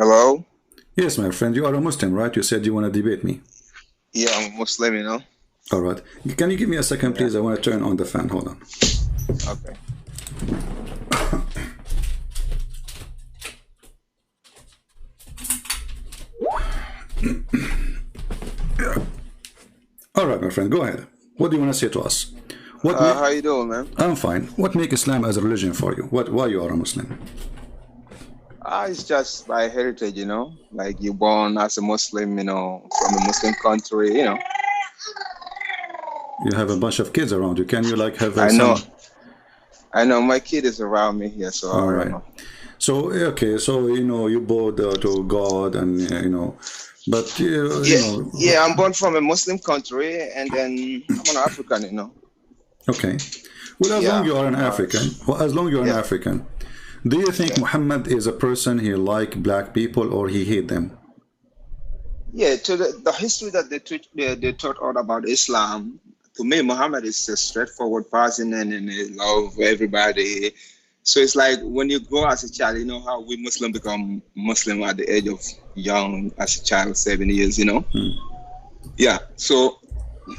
Hello? Yes, my friend, you are a Muslim, right? You said you want to debate me. Yeah, I'm Muslim, you know? All right. Can you give me a second, Yeah. please? I want to turn on the fan. Hold on. Okay. All right, my friend, go ahead. What do you want to say to us? What How make? you doing, man? I'm fine. What make Islam as a religion for you? Why you are a Muslim? It's just by heritage, you know? Like you're born as a Muslim, you know, from a Muslim country, you know? You have a bunch of kids around you. Can you like have I know, some? I know my kid is around me here, so All I don't right. know. So okay, so you bow to God, and but Yeah, yeah, I'm born from a Muslim country, and then I'm an African, you know? okay. Well, as long Yeah. you are an Uh, African, well, as long you're an yeah, African, do you think yeah. Muhammad is a person he like black people or he hate them? Yeah, to the history that they taught all about Islam, to me, Muhammad is a straightforward person and he love everybody. So it's like when you grow as a child, you know how we Muslim become Muslim at the age of young as a child, 7 years, you know? Hmm. Yeah. So,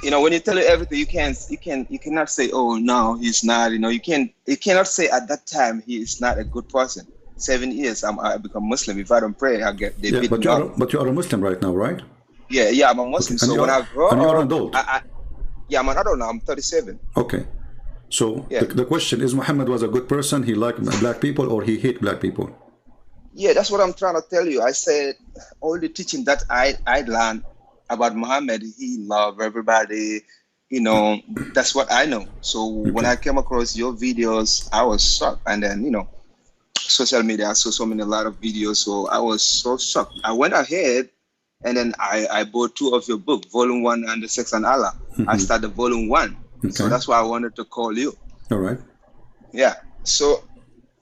when you tell you everything, you cannot say, oh no, he's not, you cannot say at that time he is not a good person. 7 years, I become Muslim. If I don't pray, they Yeah, beat but me up. you are a Muslim right now, right? Yeah, yeah, I'm a Okay, Muslim. So when I grow and you are an up, adult. yeah, I'm an adult now. I'm 37. Okay, so Yeah, the question is, Muhammad was a good person. He liked black people or he hate black people. yeah, that's what I'm trying to tell you. I said all the teaching that I learned about Muhammad, he loved everybody. That's what I know. So when Okay, I came across your videos, I was shocked. And then social media, I saw a lot of videos, so I was so shocked. I went ahead and then I bought two of your book, Volume One and the Sex and Allah. I started Volume One, so okay, that's why I wanted to call you. all right, Yeah. So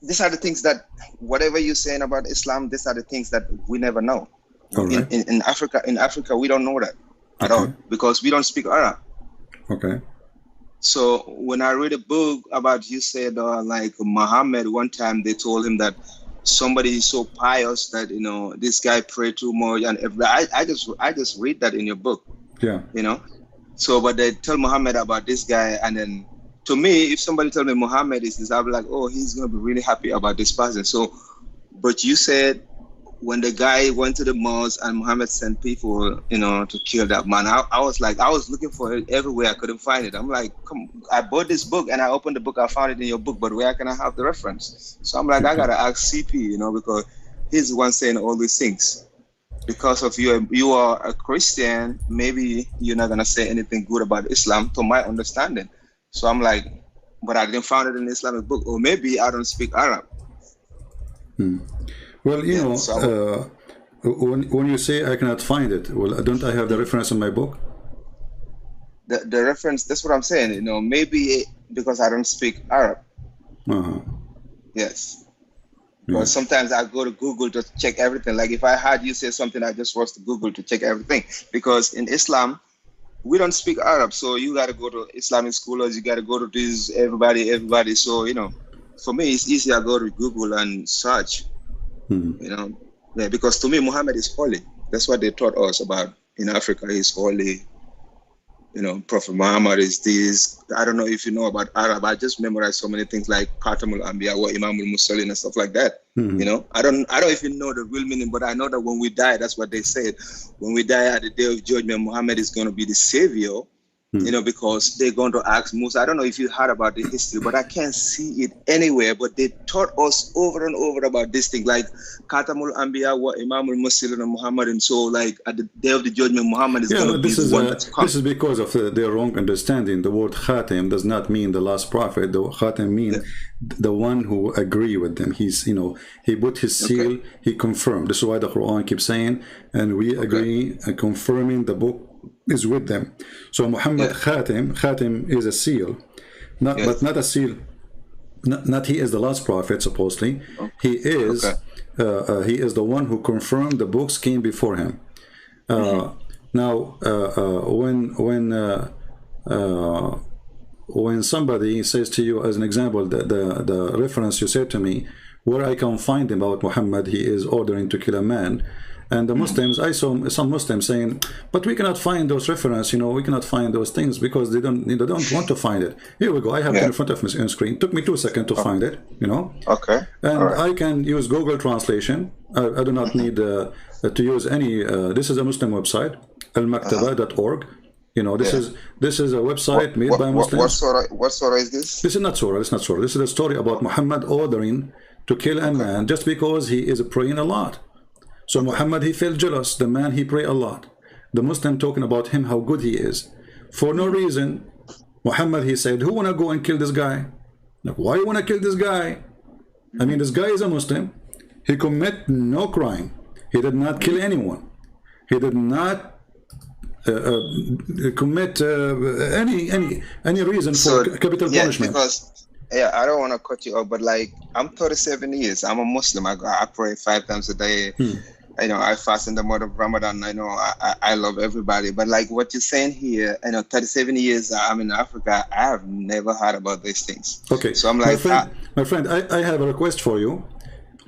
these are the things that whatever you're saying about Islam, these are the things that we never know. all In right, in, in Africa, we don't know that at okay, all because we don't speak Arab. okay. So when I read a book about you said like Muhammad, one time they told him that somebody is so pious that this guy pray too much and I just read that in your book, Yeah, you know. So but they tell Muhammad about this guy, and then to me, if somebody tell me Muhammad is this, I'll be like, oh, he's gonna be really happy about this person. So but you said when the guy went to the mosque and Muhammad sent people, to kill that man, I was like, I was looking for it everywhere. I couldn't find it. I'm like, come, I bought this book and I opened the book. I found it in your book, but where can I have the reference? So I'm like, I okay. gotta ask CP, because he's the one saying all these things. Because of you are a Christian, maybe you're not gonna say anything good about Islam, to my understanding. So I'm like, but I didn't find it in the Islamic book, or maybe I don't speak Arab. Well, Yeah. So when you say I cannot find it, well, don't I have the reference in my book? the reference, that's what I'm saying, maybe because I don't speak Arab. Uh-huh. Yes. Yeah. Because sometimes I go to Google to check everything. Like if I had you say something, I just was to Google to check everything. Because in Islam, we don't speak Arab. So you gotta go to Islamic scholars, you gotta go to this everybody. So, for me it's easy. I go to Google and search, you know. Yeah, because to me Muhammad is holy. That's what they taught us about in Africa. He's holy. Prophet Muhammad is this. I don't know if you know about Arab. I just memorized so many things like Khatamul Anbiya wa Imamul Mursalin and stuff like that. I don't even know the real meaning, but I know that when we die, that's what they said. When we die at the day of judgment, Muhammad is going to be the savior. Because they're going to ask Musa. I don't know if you heard about the history, but I can't see it anywhere. But they taught us over and over about this thing, like Khatamul Anbiya wa Imamul Mursalin and Muhammad. And so, like at the day of the judgment, Muhammad is Yeah, going to no, be the one that's come. this is because of their wrong understanding. The word Khatim does not mean the last prophet. The Khatim mean the one who agree with them. He put his Okay. seal. He confirmed. This is why the Quran keeps saying, and we Okay. agree and confirming the book is with them. So Muhammad Yeah. Khatim is a seal, but Yes. not a seal. Not he is the last prophet. Supposedly, Oh, he okay. is the one who confirmed the books came before him. Mm-hmm. Now, when somebody says to you, as an example, the reference you said to me, where I can find him about Muhammad. He is ordering to kill a man. And the Muslims, I saw some Muslims saying, but we cannot find those references, we cannot find those things because they don't want to find it. Here we go. I have it in front of me on screen. Took me 2 seconds to find it, Okay. And I can use Google Translation. I do not need to use any. This is a Muslim website, almaktaba.org. This is a website made by Muslims. What surah is this? This is not surah. This is a story about Muhammad ordering to kill a man just because he is praying a lot. So Muhammad, he felt jealous. The man, he prayed a lot. The Muslim talking about him, how good he is. For no reason, Muhammad, he said, who want to go and kill this guy? Like, why you want to kill this guy? I mean, this guy is a Muslim. He commit no crime. He did not kill anyone. He did not commit any reason for capital punishment. Because I don't want to cut you off, but like I'm 37 years. I'm a Muslim. I pray 5 times a day. I fast in the month of Ramadan. I love everybody. But like what you're saying here, 37 years I'm in Africa. I have never heard about these things. Okay. So I'm like, my friend, I have a request for you.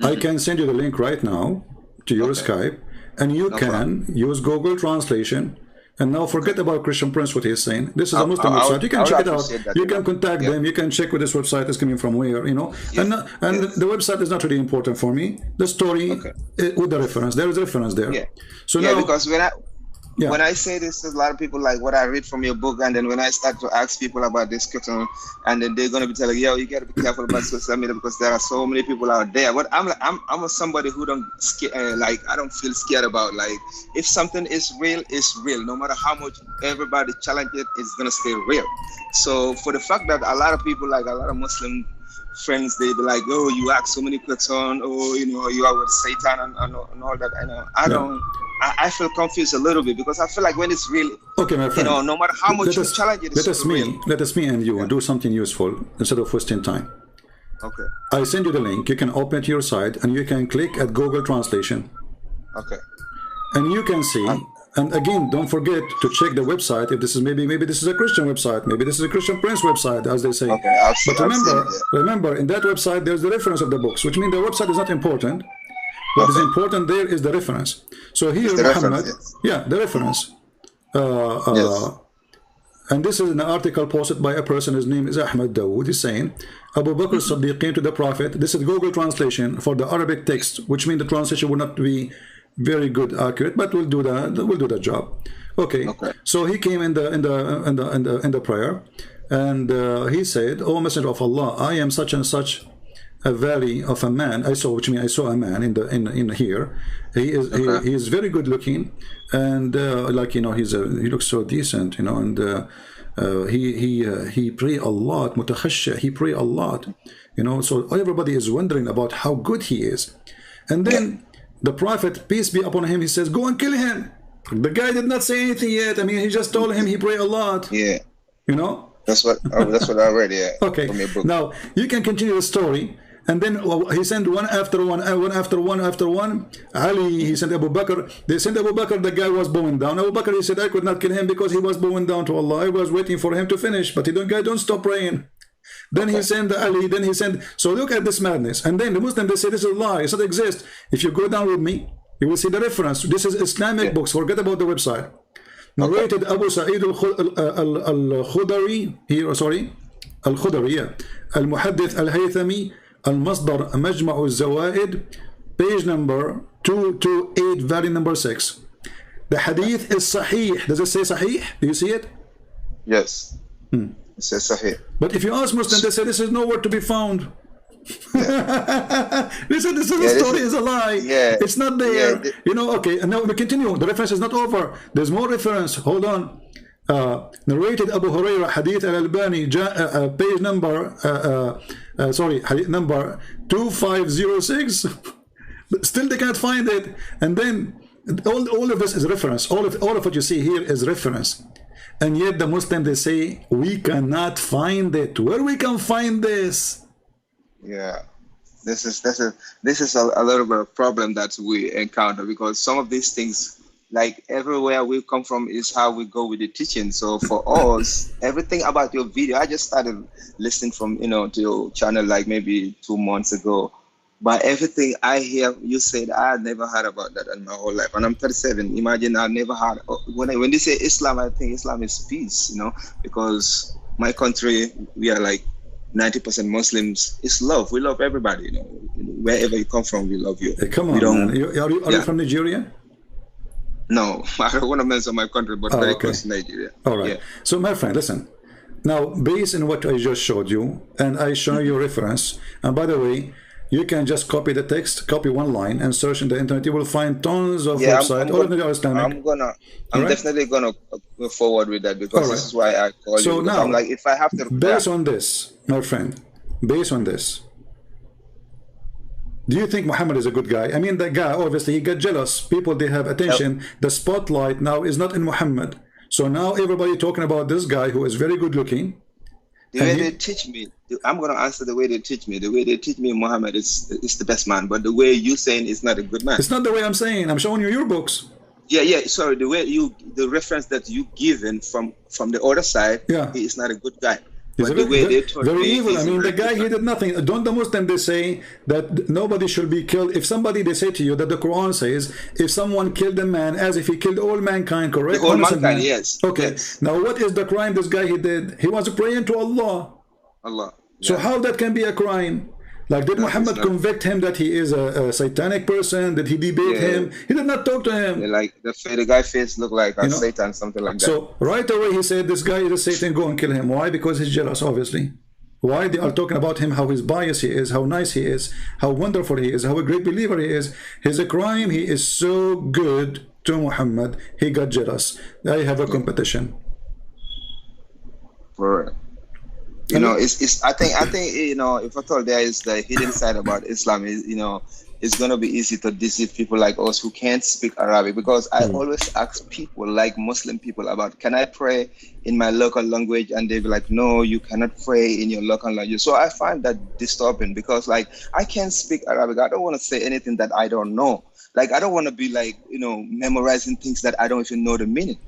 I can send you the link right now to your Skype, and you can use Google Translation. And now forget about Christian Prince, what he's saying. This is a Muslim website. You can check it out. You can contact them. You can check where this website is coming from, where, And the website is not really important for me. The story with the reference. There is a reference there. Yeah. So now, because when I say this, a lot of people like what I read from your book, and then when I start to ask people about this question, and then they're gonna be telling, you gotta be careful about social media because there are so many people out there. But I'm somebody who don't I don't feel scared about, like, if something is real, it's real. No matter how much everybody challenge it, it's gonna stay real. So for the fact that a lot of people, like a lot of Muslim friends, they be like, you ask so many questions, you are with Satan and all that. I feel confused a little bit because I feel like when it's real, okay, my friend, no matter how much you challenge it, let us me and you do something useful instead of wasting time. Okay. I send you the link. You can open it to your site and you can click at Google Translation. Okay. And you can see. And again, don't forget to check the website. If this is maybe this is a Christian website, maybe this is a Christian Prince website, as they say. Okay, but remember, in that website there's the reference of the books, which means the website is not important. What is important there is the reference. So here, Muhammad, the reference. And this is an article posted by a person. His name is Ahmed Dawood. He's saying Abu Bakr Siddiq came to the Prophet. This is Google translation for the Arabic text, which means the translation will not be very good, accurate, but we'll do that. We'll do the job. Okay. So he came in the prayer, and he said, "O Messenger of Allah, I am such and such a valley of a man." I saw a man in here. He is very good looking, and he looks so decent, and he pray a lot, mutakhashsha. He pray a lot, So everybody is wondering about how good he is, and then. The Prophet, peace be upon him, he says, go and kill him. The guy did not say anything yet. I mean, he just told him he prayed a lot. Yeah. That's what I read, yeah. Okay. From your book. Now, you can continue the story. And then he sent one after one. Ali, he sent Abu Bakr. They sent Abu Bakr, the guy was bowing down. Abu Bakr, he said, I could not kill him because he was bowing down to Allah. I was waiting for him to finish. But the guy don't stop praying. Then he sent Ali, so look at this madness. And then the Muslim, they say this is a lie, it doesn't exist. If you go down with me, you will see the reference. This is Islamic books, forget about the website. Narrated Abu Sa'id al-Khudari, Al-Khudari, Al-Muhaddith Al-Haythami, Al-Masdar Majma' al-Zawaid, page number 228, volume number 6. The hadith is Sahih. Does it say Sahih? Do you see it? Yes. It says Sahih. But if you ask Muslims, they say this is nowhere to be found. This is a story, is a lie. It's not there. Okay, and now we continue. The reference is not over. There's more reference. Hold on. Narrated Abu Hurairah, Hadith al-Albani, page number, hadith number 2506. Still they can't find it. And then all of this is reference. All of what you see here is reference. And yet the Muslims, they say, we cannot find it. Where we can find this? Yeah, this is a little bit of a problem that we encounter, because some of these things, like everywhere we come from, is how we go with the teaching. So for us, everything about your video, I just started listening from to your channel like maybe 2 months ago. But everything I hear you said, I never heard about that in my whole life. And I'm 37. Imagine I never heard. When they say Islam, I think Islam is peace, you know, because my country, we are like 90% Muslims. It's love. We love everybody, you know. Wherever you come from, we love you. Hey, come on, man. Are you from Nigeria? No, I don't want to mention my country, but very close to Nigeria. All right. Yeah. So, my friend, listen. Now, based on what I just showed you, and I show you reference, and by the way, you can just copy the text, copy one line, and search in the internet. You will find tons of websites. All of them are Islamic. I'm definitely gonna go forward with that, because this is why I call you. So now, I'm like, if I have to, based on this, my friend, based on this, do you think Muhammad is a good guy? I mean, the guy, obviously, he got jealous. People, they have attention. The spotlight now is not in Muhammad. So now everybody talking about this guy who is very good looking. The way they teach me, I'm going to answer the way they teach me. The way they teach me, Muhammad is the best man. But the way you saying is not a good man. It's not the way I'm saying. I'm showing you your books. Yeah. Sorry, the reference that you given from the other side, he is not a good guy. He's very evil. I mean, the guy, he did nothing. Don't the Muslims, they say that nobody should be killed. If somebody, they say to you that the Quran says, if someone killed a man as if he killed all mankind, correct? All mankind, yes. Okay. Yes. Now, what is the crime this guy he did? He was praying to Allah. Allah. So how that can be a crime? Like, did Muhammad convict him that he is a satanic person? Did he debate him? He did not talk to him. Like the guy face looked like a Satan, something like that. So right away he said, this guy is a Satan, go and kill him. Why? Because he's jealous, obviously. Why? They are talking about him, how his bias he is, how nice he is, how wonderful he is, how a great believer he is. His crime, he is so good to Muhammad, he got jealous. I have a competition. For you know, I think you know, if at all there is the hidden side about Islam, is, you know, it's gonna be easy to deceive people like us who can't speak Arabic, because I always ask people, like Muslim people, about, can I pray in my local language? And they be like, no, you cannot pray in your local language. So I find that disturbing, because like, I can't speak Arabic. I don't want to say anything that I don't know. Like, I don't want to be like, you know, memorizing things that I don't even know the meaning.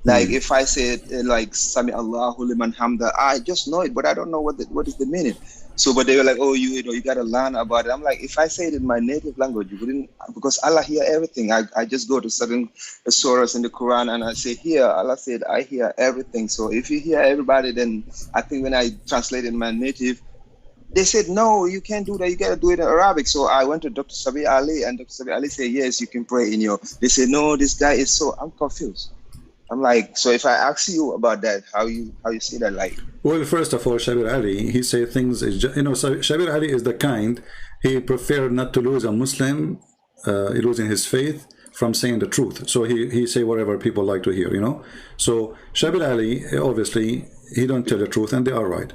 Like if I say like Sami Allahu liman hamda, I just know it, but I don't know what is the meaning. So, but they were like, oh, you know, you gotta learn about it. I'm like, if I say it in my native language, you wouldn't, because Allah hear everything. I just go to certain surahs in the Quran and I say, here, Allah said, I hear everything. So if you hear everybody, then I think when I translate in my native, they said, no, you can't do that. You got to do it in Arabic. So I went to Dr. Sabi Ali, and Dr. Sabi Ali said, yes, you can pray in your, they said, no, this guy is so, I'm confused. I'm like, so if I ask you about that, how you see that, like? Well, first of all, Shabir Ali, he say things, you know, so Shabir Ali is the kind, he preferred not to lose a Muslim, losing his faith, from saying the truth. So he say whatever people like to hear, you know. So Shabir Ali, obviously, he don't tell the truth, and they are right.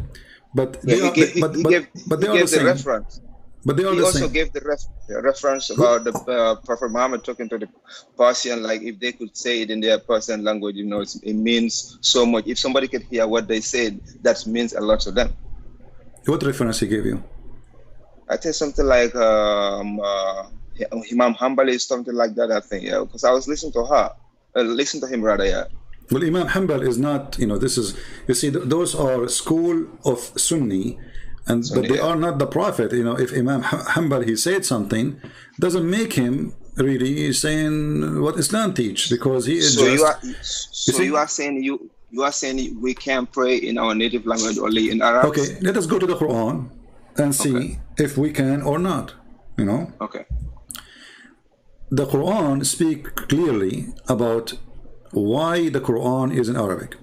But they are the same. Reference. But they are he the also same. gave the reference about the Prophet Muhammad talking to the Persian, like if they could say it in their Persian language, you know, it means so much. If somebody could hear what they said, that means a lot to them. What reference he gave you? I think something like Imam Hanbali, something like that, I think, yeah, because I was listening to her, listen to him rather, yeah. Well, Imam Hanbal is not, you know, this is, you see, those are school of Sunni, and but they are not the Prophet. You know, if Imam Hanbal, he said something, doesn't make him really saying what Islam teach, because he is so you are saying we can pray in our native language only in Arabic? Okay, let us go to the Quran and see if we can or not, you know. Okay. The Quran speak clearly about why the Quran is in Arabic.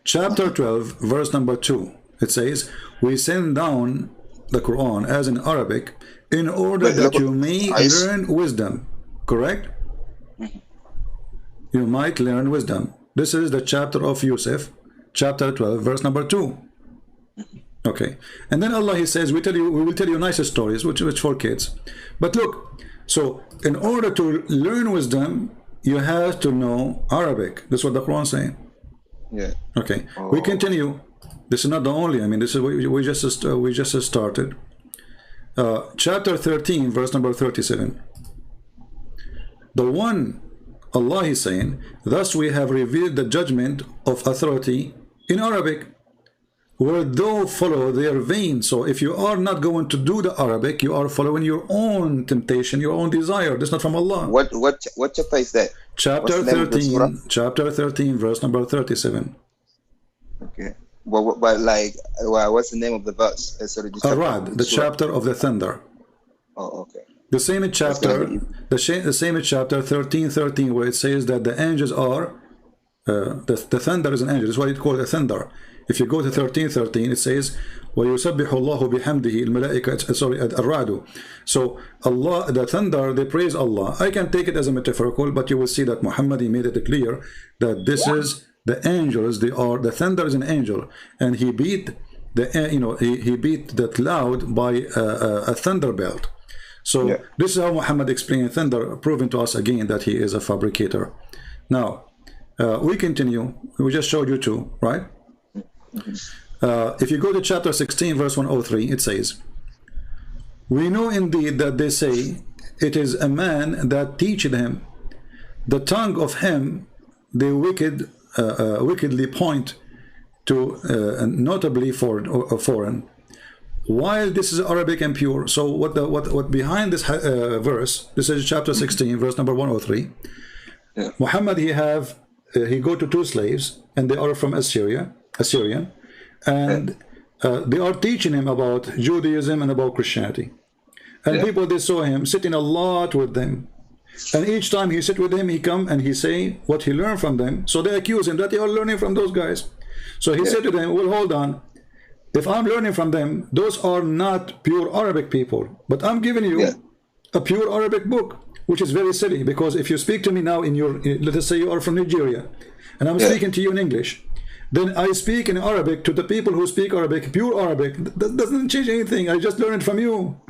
Chapter 12, verse number 2, it says, we send down the Quran as in Arabic in order that you may learn wisdom. Correct? You might learn wisdom. This is the chapter of Yusuf, chapter 12, verse number 2. Okay. And then Allah, he says, we will tell you nicer stories, which for kids. But look, so in order to learn wisdom, you have to know Arabic. That's what the Quran is saying. Yeah. Okay. We continue. This is not the only. I mean, this is we just started. Chapter 13, verse number 37. The one, Allah is saying, thus we have revealed the judgment of authority in Arabic. where thou follow their vein. So if you are not going to do the Arabic, you are following your own temptation, your own desire. That's not from Allah. What chapter is that? Chapter 13, chapter 13, verse number 37. Okay. But like, what's the name of the verse? Sorry, Arad, the chapter of the thunder. Oh, okay. The same chapter, the same chapter 13:13, where it says that the angels are, the thunder is an angel. That's why it's called a thunder. If you go to 13:13, it says, وَيُسَبِّحُ اللَّهُ بِحَمْدِهِ الْمَلَائِكَةُ, sorry, Ar-Ra'du. So Allah, the thunder, they praise Allah. I can take it as a metaphorical, but you will see that Muhammad, he made it clear that this is the angels. They are, the thunder is an angel, and he beat the, he beat the cloud by a thunder belt. So this is how Muhammad explained thunder, proving to us again that he is a fabricator. Now we continue. We just showed you two, right? If you go to chapter 16, verse 103, it says, we know indeed that they say it is a man that teacheth him the tongue of him they wickedly point to, notably foreign, while this is Arabic and pure. So what behind this verse, this is chapter 16, verse number 103. Muhammad, he go to two slaves, and they are from Assyrian, and they are teaching him about Judaism and about Christianity. And people, they saw him sitting a lot with them, and each time he sit with them, he come and he say what he learned from them. So they accuse him that you are learning from those guys. So he said to them, well, hold on, if I'm learning from them, those are not pure Arabic people, but I'm giving you a pure Arabic book, which is very silly, because if you speak to me now in your, let us say you are from Nigeria, and I'm speaking to you in English, then I speak in Arabic to the people who speak Arabic, pure Arabic. That doesn't change anything. I just learned it from you.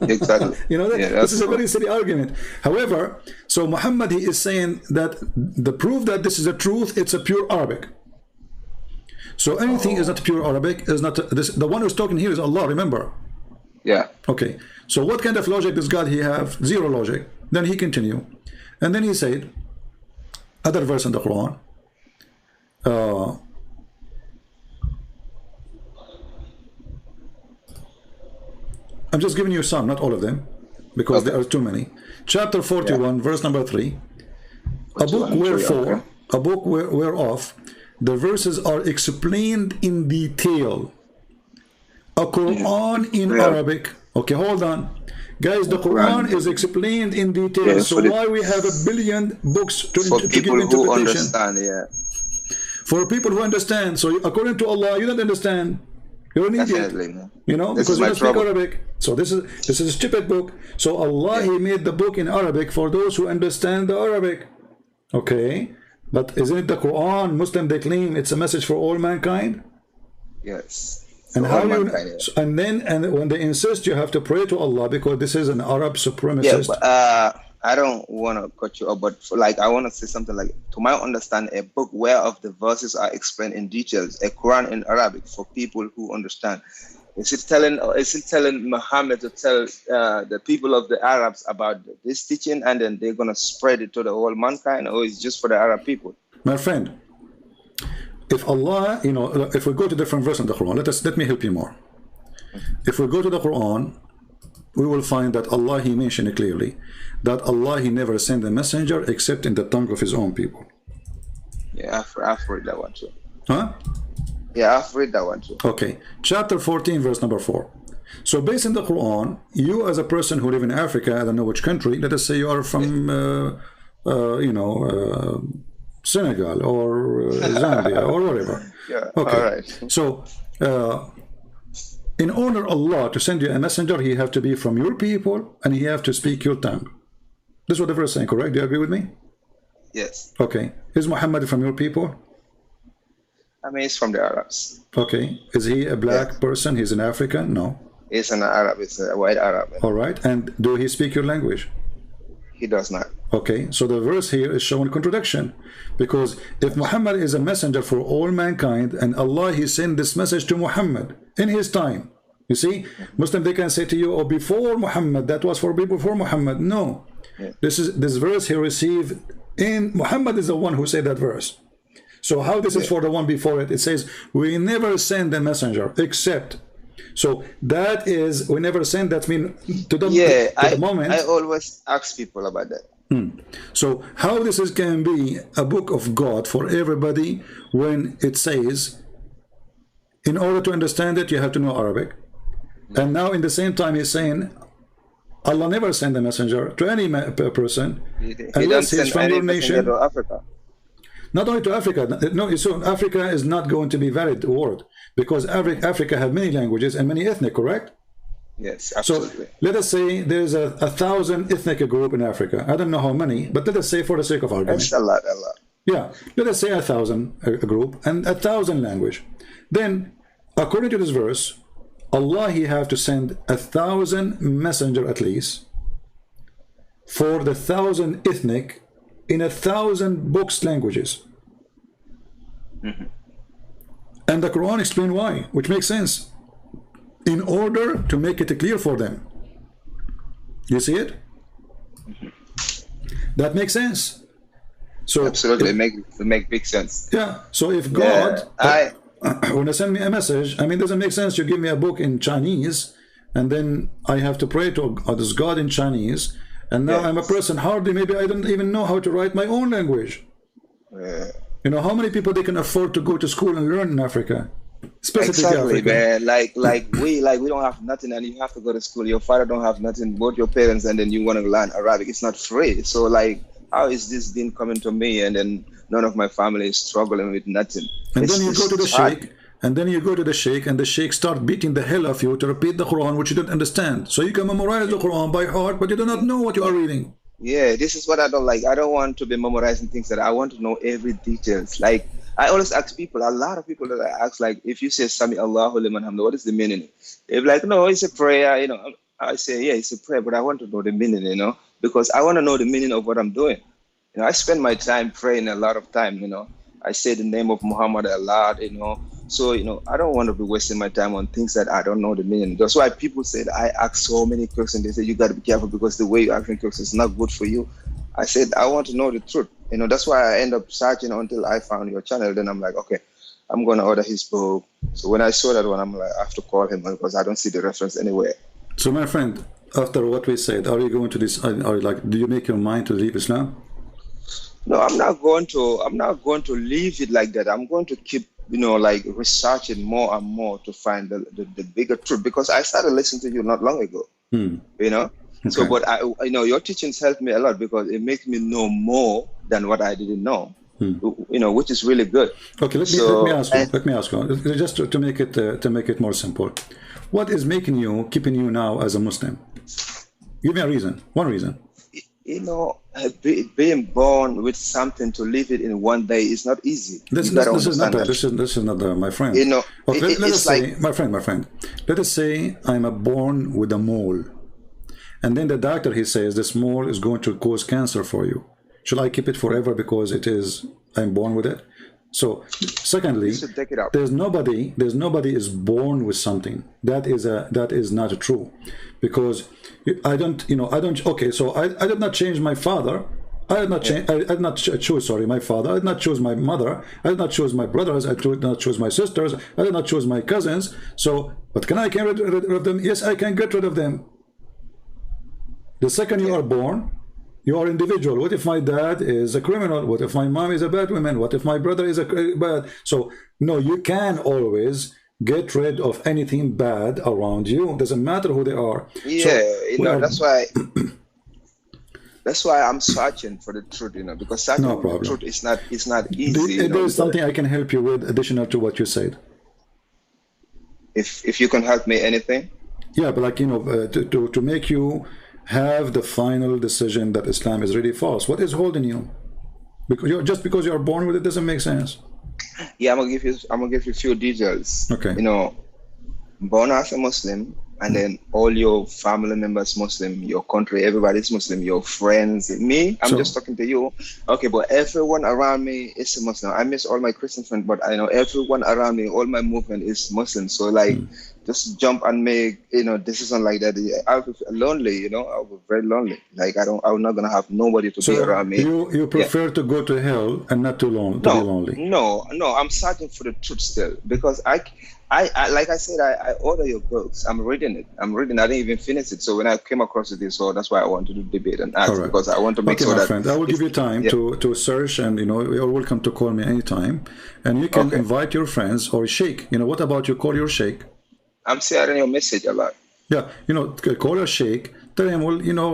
Exactly. You know, this is a very silly argument. However, so Muhammad, he is saying that the proof that this is a truth, it's a pure Arabic. So anything is not pure Arabic, is not this. The one who's talking here is Allah, remember? Yeah. Okay. So what kind of logic does God he have? Zero logic. Then he continue, and then he said, other verse in the Quran. I'm just giving you some, not all of them, because there are too many. Chapter 41, verse number 3. A book wherefore, a book whereof the verses are explained in detail. A Quran in Arabic. Okay, hold on. Guys, the Quran is explained in detail. So why we have a billion books to give interpretation? For people who understand. So according to Allah, you don't understand. You're an idiot. You know, because you don't speak Arabic. So this is a stupid book. So Allah, he made the book in Arabic for those who understand the Arabic. Okay, but isn't it the Quran? Muslim, they claim it's a message for all mankind. Yes. And how you, and when they insist, you have to pray to Allah because this is an Arab supremacist. Yeah, but, I don't want to cut you off, but I want to say something like, to my understanding, a book whereof the verses are explained in details, a Quran in Arabic for people who understand. Is it telling Muhammad to tell the people of the Arabs about this teaching, and then they're going to spread it to the whole mankind, or is it just for the Arab people? My friend, if Allah, you know, if we go to different verses in the Quran, let me help you more. If we go to the Quran, we will find that Allah, he mentioned it clearly that Allah, he never sent a messenger except in the tongue of his own people. Yeah, I've read that one too. Huh? Yeah, I've read that one too. Okay, chapter 14, verse number 4. So based on the Quran, you as a person who live in Africa, I don't know which country, let us say you are from, Senegal or Zambia or whatever. Yeah, okay. All right. So, in order Allah to send you a messenger, he have to be from your people and he have to speak your tongue. This is what the verse is saying, correct? Do you agree with me? Yes. Okay. Is Muhammad from your people? I mean, he's from the Arabs. Okay. Is he a black person? He's an African? No. He's an Arab. He's a white Arab. All right. And do he speak your language? He does not. Okay. So the verse here is showing contradiction. Because if Muhammad is a messenger for all mankind and Allah, he sent this message to Muhammad in his time. You see, Muslim, they can say to you, oh, before Muhammad, that was for people before Muhammad. No. This verse he received in Muhammad is the one who said that verse. So how this is for the one before it? It says, we never send a messenger except. So that is, we never send, that mean to the, to the moment. I always ask people about that. So how this is can be a book of God for everybody when it says, in order to understand it, you have to know Arabic. And now in the same time he's saying, Allah never send a messenger to any person unless he's from your nation. To Africa. Not only to Africa. No, so Africa is not going to be valid word because Africa have many languages and many ethnic, correct? Yes, absolutely. So let us say there's a 1,000 ethnic group in Africa. I don't know how many, but let us say for the sake of argument. That's a lot. Yeah, let us say 1,000 a group and 1,000 language. Then, according to this verse, Allah, he have to send 1,000 messenger at least for the 1,000 ethnic in 1,000 books languages. And the Quran explain why, which makes sense. In order to make it clear for them. You see it? That makes sense. So absolutely, make big sense. Yeah. So if God, when they send me a message, I mean, it doesn't make sense. You give me a book in Chinese, and then I have to pray to this God in Chinese, and now I'm a person hardly, maybe I don't even know how to write my own language. You know, how many people they can afford to go to school and learn in Africa? Exactly, man. Like we don't have nothing, and you have to go to school. Your father don't have nothing, both your parents, and then you want to learn Arabic. It's not free. So like, how is this deen coming to me, and then none of my family is struggling with nothing? And then you go to the sheikh, and then you go to the sheikh, and the sheikh start beating the hell of you to repeat the Quran, which you don't understand. So you can memorize the Quran by heart, but you do not know what you are reading. Yeah, this is what I don't like. I don't want to be memorizing things that I want to know every details. Like, I always ask people, a lot of people that I ask, like, if you say Sami Allahu liman hamdu, what is the meaning? They're like, no, it's a prayer, you know. I say, yeah, it's a prayer, but I want to know the meaning, you know, because I want to know the meaning of what I'm doing. You know, I spend my time praying a lot of time, you know. I say the name of Muhammad a lot, you know. So, you know, I don't want to be wasting my time on things that I don't know the meaning. That's why people say that I ask so many questions. They say, you got to be careful because the way you ask questions is not good for you. I said, I want to know the truth. You know, that's why I end up searching until I found your channel. Then I'm like, okay, I'm going to order his book. So when I saw that one, I'm like, I have to call him because I don't see the reference anywhere. So my friend, after what we said, are you going to this, are you like, do you make your mind to leave Islam? No, I'm not going to leave it like that. I'm going to keep, you know, like researching more and more to find the bigger truth, because I started listening to you not long ago, you know. Okay. So, but you know, your teachings helped me a lot because it makes me know more than what I didn't know, you know, which is really good. Okay, let me ask you, just to make it more simple. What is keeping you now as a Muslim? Give me a reason, one reason. You know, being born with something to leave it in one day is not easy. This is not my friend. You know, okay, let us say, my friend. Let us say I'm born with a mole, and then the doctor, he says this mole is going to cause cancer for you. Should I keep it forever because I'm born with it? So, secondly, there's nobody is born with something. That is not true, because I don't. Okay, so I did not change my father. I did not change. I did not choose. Sorry, my father. I did not choose my mother. I did not choose my brothers. I did not choose my sisters. I did not choose my cousins. So, but can I get rid of them? Yes, I can get rid of them. The second you are born, you are individual. What if my dad is a criminal? What if my mom is a bad woman? What if my brother is a bad? So, no, you can always get rid of anything bad around you. It doesn't matter who they are. Yeah, so, you know, that's why I'm searching for the truth, you know, because searching for the truth is not easy. There's something I can help you with additional to what you said. If you can help me anything? Yeah, but like, you know, to make you have the final decision that Islam is really false. What is holding you? Just because you are born with it doesn't make sense. Yeah, I'm gonna give you a few details. Okay. You know, born as a Muslim, and then all your family members Muslim, your country, everybody's Muslim, your friends, me, I'm just talking to you. Okay, but everyone around me is a Muslim. I miss all my Christian friends, but I know everyone around me, all my movement is Muslim. So like, just jump and make, you know, decision like that. I'll be lonely, you know. I'll be very lonely. Like I'm not gonna have nobody to be So around me. you Yeah. prefer to go to hell and not to to be No, lonely. no. I'm searching for the truth still because I like I said, I order your books. I'm reading it. I didn't even finish it. So when I came across it, so that's why I want to do debate and ask, All right. because I want to make Okay, sure my that friend, I will give you time yeah. to search, and you know you're welcome to call me anytime, and you can Okay. invite your friends or sheikh. You know, what about you call your sheikh? I'm sharing your message a lot. Yeah, you know, call your sheikh. Tell him, well, you know,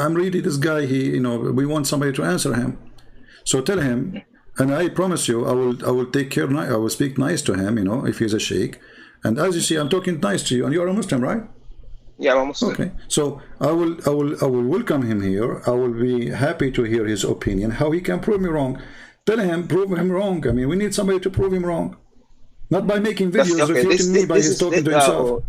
I'm really this guy. You know, we want somebody to answer him. So tell him, and I promise you, I will take care. I will speak nice to him. You know, if he's a sheikh, and as you see, I'm talking nice to you, and you're a Muslim, right? Yeah, I'm a Muslim. Okay, so I will welcome him here. I will be happy to hear his opinion, how he can prove me wrong. Tell him, prove him wrong. I mean, we need somebody to prove him wrong, not by making That's videos okay. refuting me by his talking to himself.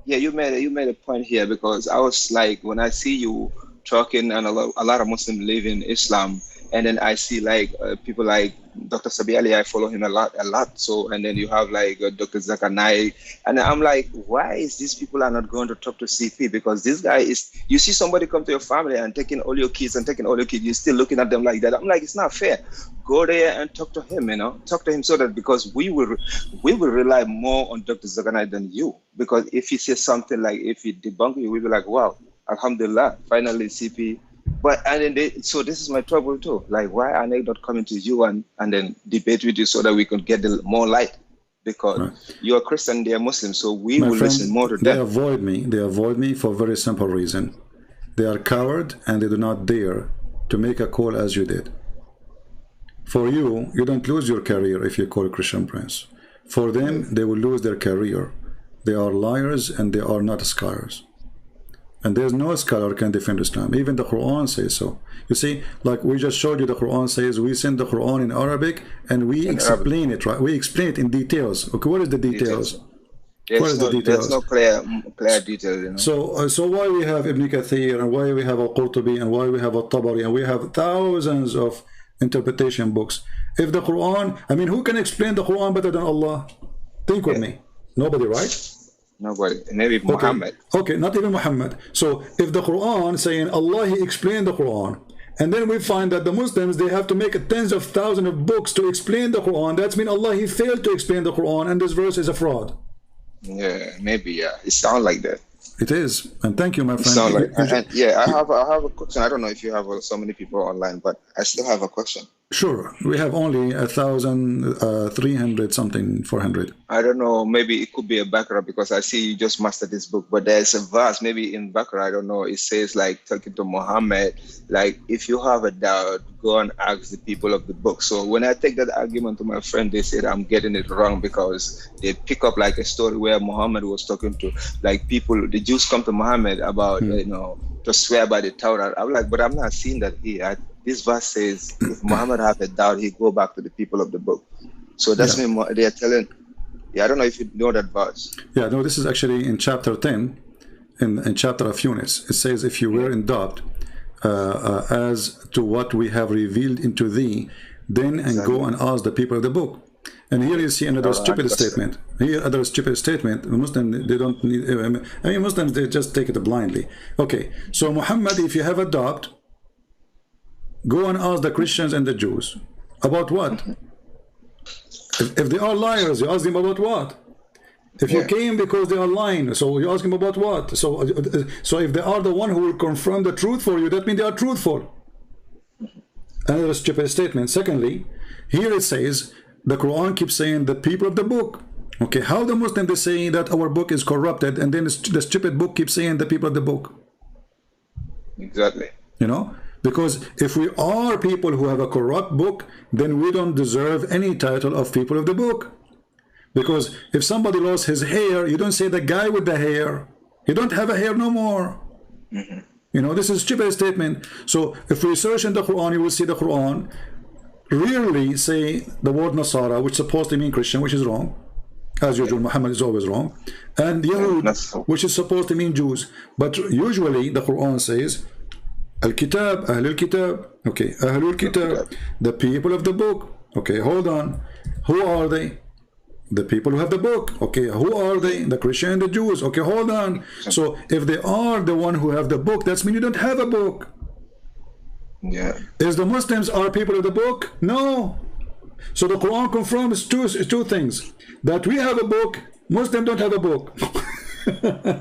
Yeah, you made a point here, because I was like, when I see you talking, and a lot of Muslims live in Islam, and then I see like people like Dr. Sabi Ali, I follow him a lot. So, and then you have like Dr. Zakir Naik, and I'm like, why is these people are not going to talk to CP? Because this guy is, you see somebody come to your family and taking all your kids, you're still looking at them like that. I'm like, it's not fair. Go there and talk to him, you know, talk to him, so that, because we will rely more on Dr. Zakir Naik than you, because if he says something, like if he debunk you, we'll be like, wow, alhamdulillah, finally CP. But and then so this is my trouble too. Like, why are they not coming to you and then debate with you, so that we can get more light? Because Right. you're a Christian, they're Muslim, so we My will friend, listen more to they them. avoid me. They avoid me for a very simple reason. They are coward, and they do not dare to make a call as you did. For you, you don't lose your career if you call Christian Prince. For them, they will lose their career. They are liars, and they are not scholars. And there's no scholar can defend Islam. Even the Quran says so. You see, like we just showed you, the Quran says we send the Quran in Arabic, and we explain it, right? We explain it in details. Okay, what is the details? There's no clear details, you know. So why we have Ibn Kathir, and why we have Al-Qurtubi, and why we have Al-Tabari, and we have thousands of interpretation books. If the Quran, I mean, who can explain the Quran better than Allah? Think with me. Nobody, right? Nobody. Maybe Muhammad. Okay, not even Muhammad. So if the Quran saying Allah, he explained the Quran, and then we find that the Muslims, they have to make tens of thousands of books to explain the Quran, that's mean Allah, he failed to explain the Quran, and this verse is a fraud. Yeah, maybe, yeah. It sounds like that. It is. And thank you, my friend. Sound like, and yeah, I have a question. I don't know if you have so many people online, but I still have a question. Sure. We have only 1,300 something, 400. I don't know. Maybe it could be a background, because I see you just mastered this book. But there's a verse, maybe in background, I don't know. It says, like, talking to Muhammad, like, if you have a doubt, go and ask the people of the book. So when I take that argument to my friend, they said I'm getting it wrong, because they pick up like a story where Muhammad was talking to, like, people, the Jews come to Muhammad about, you know, to swear by the Torah. I'm like, but I'm not seeing that here. This verse says, if Muhammad have a doubt, he go back to the people of the book. So that's me. They are telling. Yeah, I don't know if you know that verse. Yeah, no, this is actually in chapter 10, in chapter of Yunus. It says, if you were in doubt as to what we have revealed into thee, then and go and ask the people of the book. And here you see another stupid statement. Here, another stupid statement. Muslims, they don't need. I mean, Muslims, they just take it blindly. Okay, so Muhammad, if you have a doubt, go and ask the Christians and the Jews. About what? If they are liars, you ask them about what? If you came because they are lying, so you ask them about what? So if they are the one who will confirm the truth for you, that means they are truthful. Another stupid statement. Secondly, here it says, the Quran keeps saying the people of the book. Okay, how the Muslims, they say that our book is corrupted, and then the stupid book keeps saying the people of the book. Exactly. You know? Because if we are people who have a corrupt book, then we don't deserve any title of people of the book. Because if somebody lost his hair, you don't say the guy with the hair. He don't have a hair no more. You know, this is a stupid statement. So if we search in the Quran, you will see the Quran rarely say the word Nasara, which is supposed to mean Christian, which is wrong. As usual, Muhammad is always wrong. And Yahud, which is supposed to mean Jews. But usually the Quran says Al-Kitab, Ahlul Kitab. Okay, Ahlul Kitab, the people of the book. Okay, hold on. Who are they? The people who have the book. Okay, who are they? The Christian and the Jews. Okay, hold on. So if they are the one who have the book, that's mean you don't have a book. Yeah. Is the Muslims are people of the book? No. So the Quran confirms two things. That we have a book, Muslims don't have a book.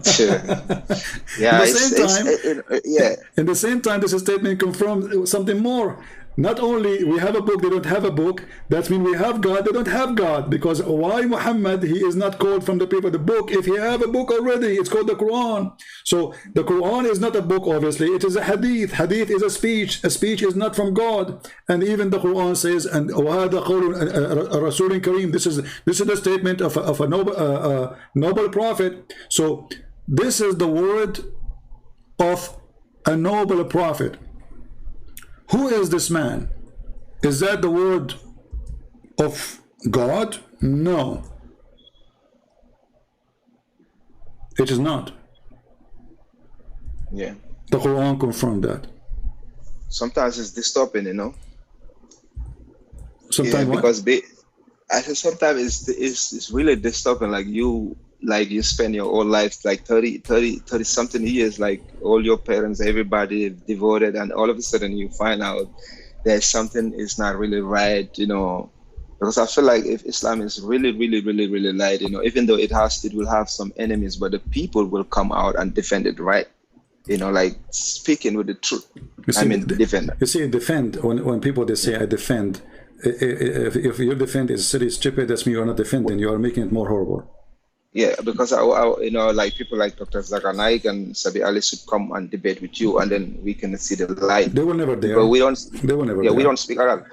Sure. Yeah. In the same time, this statement confirms something more. Not only we have a book, they don't have a book. That means we have God, they don't have God. Because why Muhammad, he is not called from the people of the book? If he have a book already, it's called the Quran. So the Quran is not a book, obviously. It is a hadith. Hadith is a speech. A speech is not from God. And even the Quran says, and وَهَذَا قَوْلٌ رَسُولٍ كَرِيمٍ. This is the statement of a noble prophet. So this is the word of a noble prophet. Who is this man? Is that the word of God? No. It is not. Yeah. The Quran confirmed that. Sometimes it's disturbing, you know. Sometimes yeah, because I said sometimes it's really disturbing. Like you spend your whole life, like 30 something years, like all your parents, everybody devoted, and all of a sudden you find out that something is not really right, you know. Because I feel like if Islam is really light, you know, even though it will have some enemies, but the people will come out and defend it, right? You know, like speaking with the truth. Defend. You see, defend, when people, they say I defend, if your defend is silly, stupid, that's mean you're not defending, you are making it more horrible. Yeah, because I you know, like people like Dr. Zakir Naik and Sabi Ali should come and debate with you, and then we can see the light. They were never there. But we don't. They were never. Yeah, there. we don't speak Arabic.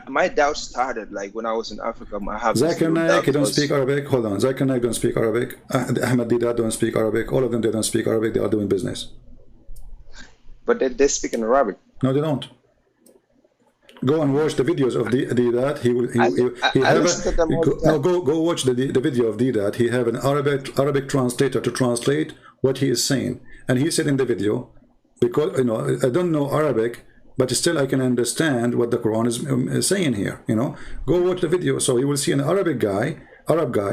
My doubt started like when I was in Africa. I have Zakir Naik, he don't speak Arabic. Hold on, Zakir Naik don't speak Arabic. Ahmed Deedat don't speak Arabic. All of them, they don't speak Arabic. They are doing business. But they speak in Arabic. No, they don't. Go and watch the videos of Deedat. Go watch the video of Deedat. He have an Arabic translator to translate what he is saying, and he said in the video, because you know I don't know Arabic, but still I can understand what the Quran is saying here. You know, go watch the video. So you will see an Arab guy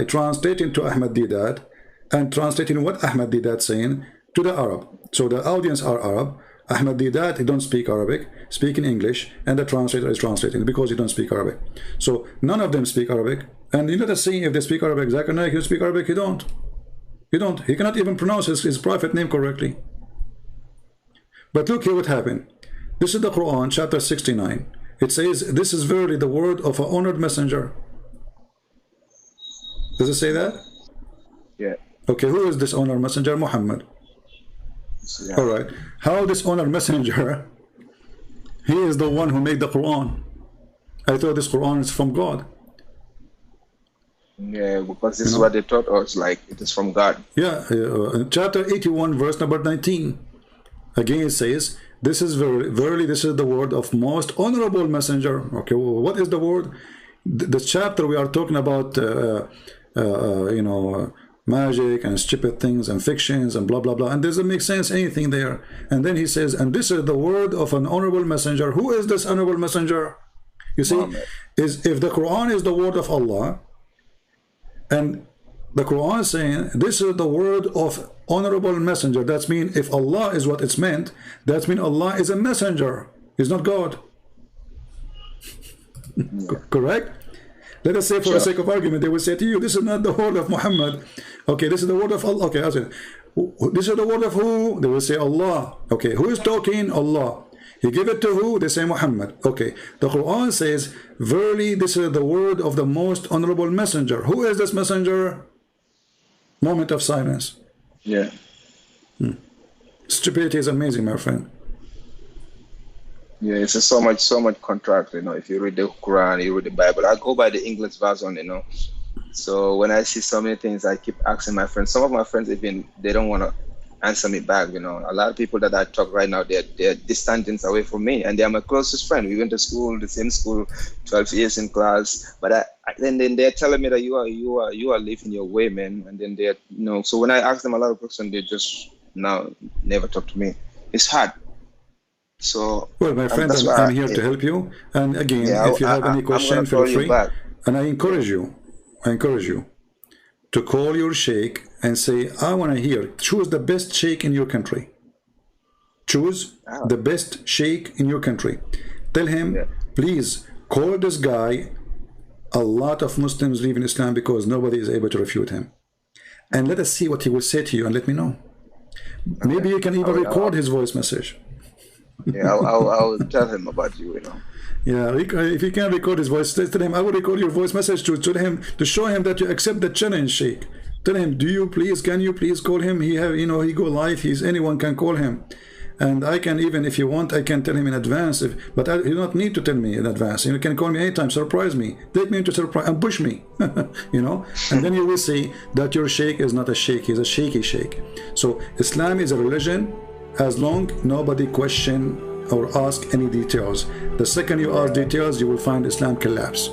translating to Ahmed Deedat and translating what Ahmed Deedat saying to the Arab. So the audience are Arab. Ahmed Deedat, he don't speak Arabic, speak in English, and the translator is translating because he don't speak Arabic. So none of them speak Arabic. And you know the saying, if they speak Arabic, Zakir Naik, you speak Arabic, he don't. He cannot even pronounce his prophet name correctly. But look here what happened. This is the Quran, chapter 69. It says, this is verily the word of an honored messenger. Does it say that? Yeah. Okay, who is this honored messenger? Muhammad. Yeah. All right. How this honored messenger, he is the one who made the Quran. I thought this Quran is from God. Yeah, because this is what they taught us, like it is from God. Yeah, chapter 81, verse number 19. Again it says, this is verily this is the word of most honorable messenger. Okay, well, what is the word? The chapter we are talking about, you know, magic and stupid things and fictions and blah blah blah, and doesn't make sense anything there. And then he says, and this is the word of an honorable messenger. Who is this honorable messenger? You see, is if the Quran is the word of Allah, and the Quran is saying this is the word of honorable messenger, that's mean if Allah is what it's meant, that's mean Allah is a messenger, he's not God. Correct? Let us say, for the sake of argument, they will say to you, this is not the word of Muhammad. Okay, this is the word of Allah. Okay, I said, this is the word of who? They will say Allah. Okay, who is talking? Allah. He gave it to who? They say Muhammad. Okay, the Quran says, verily this is the word of the most honorable messenger. Who is this messenger? Moment of silence. Yeah. Stupidity is amazing, my friend. Yeah, it's so much contract, you know. If you read the Quran, you read the Bible. I go by the English version, you know. So when I see so many things, I keep asking my friends. Some of my friends, even they don't want to answer me back, you know. A lot of people that I talk right now, they're distance away from me, and they're my closest friend. We went to school, the same school, 12 years in class. But then they're telling me that you are living your way, man. And then they're, you know. So when I ask them a lot of questions, they just now never talk to me. It's hard. So well, my friend, I'm here to help you. And again, if you have any question, feel free. And I encourage you. I encourage you to call your sheikh and say, I want to hear, choose the best sheikh in your country. Choose the best sheikh in your country. Tell him, please call this guy. A lot of Muslims leave in Islam because nobody is able to refute him. And let us see what he will say to you and let me know. Maybe you can even record his voice message. Yeah, I'll tell him about you, you know. Yeah, if you can record his voice, tell him, I will record your voice message to him to show him that you accept the challenge, Sheikh. Tell him, can you please call him? He have, you know, he go live, anyone can call him. And I can even, if you want, I can tell him in advance, but you don't need to tell me in advance. You can call me anytime, surprise me, take me into surprise, ambush me, you know, and then you will see that your sheikh is not a sheikh, he's a shaky sheikh. So Islam is a religion as long nobody question or ask any details. The second you ask details, you will find Islam collapse.